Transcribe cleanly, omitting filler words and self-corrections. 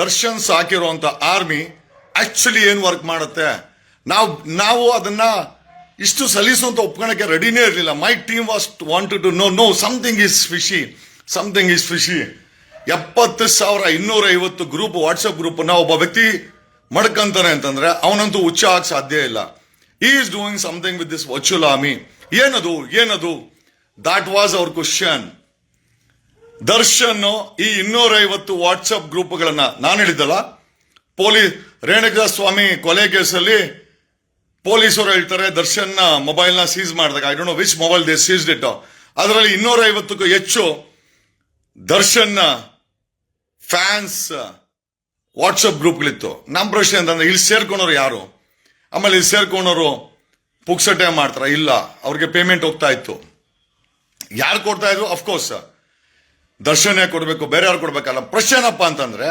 ದರ್ಶನ್ ಸಾಕಿರುವಂತ army actually ಏನ್ work ಮಾಡುತ್ತೆ ನಾವು ಅದನ್ನ ಇಷ್ಟು ಸಲೀಸುವಂತ ಒಪ್ಕೊಳಕ್ಕೆ ರೆಡಿನೇ ಇರಲಿಲ್ಲ. My team was wanted to know something is fishy. 70,250 group WhatsApp group ಒಬ್ಬ ವ್ಯಕ್ತಿ ಮಡ್ಕಂತಾನೆ ಅಂತಂದ್ರೆ ಅವನಂತೂ ಹುಚ್ಚ ಆಗಕ್ಕೆ ಸಾಧ್ಯ ಇಲ್ಲ. He is doing something with this virtual army. ಏನದು that was our question. Darshan ಈ 250 ವಾಟ್ಸ್ಆಪ್ ಗ್ರೂಪ್ಗಳನ್ನ ನಾನು ಹೇಳಿದ್ದಲ್ಲ, ರೇಣುಕಾ ಸ್ವಾಮಿ ಕೊಲೆ ಕೇಸಲ್ಲಿ ಪೊಲೀಸರು ಹೇಳ್ತಾರೆ ದರ್ಶನ್ ಮೊಬೈಲ್ ನ ಸೀಸ್ ಮಾಡಿದಾಗ, I don't know which mobile they ceased it, ಅದರಲ್ಲಿ 250ಕ್ಕೂ ಹೆಚ್ಚು ದರ್ಶನ್ ಫ್ಯಾನ್ಸ್ ವಾಟ್ಸಪ್ ಗ್ರೂಪ್ಗಳಿತ್ತು. ನಮ್ಮ ಪ್ರಶ್ನೆ ಅಂತಂದ್ರೆ ಇಲ್ಲಿ ಸೇರ್ಕೊಂಡವ್ರು ಯಾರು? ಆಮೇಲೆ ಇಲ್ಲಿ ಸೇರ್ಕೊಂಡವರು ಪುಕ್ಸಟೆ ಮಾಡ್ತಾರ? ಇಲ್ಲ, ಅವ್ರಿಗೆ ಪೇಮೆಂಟ್ ಹೋಗ್ತಾ ಇತ್ತು. ಯಾರು ಕೊಡ್ತಾ ಇದ್ರು? ಅಫ್ಕೋರ್ಸ್ ದರ್ಶನ್ ಕೊಡ್ಬೇಕು, ಬೇರೆ ಯಾರು ಕೊಡ್ಬೇಕಲ್ಲ. ಪ್ರಶ್ನೆ ಏನಪ್ಪ ಅಂತಂದ್ರೆ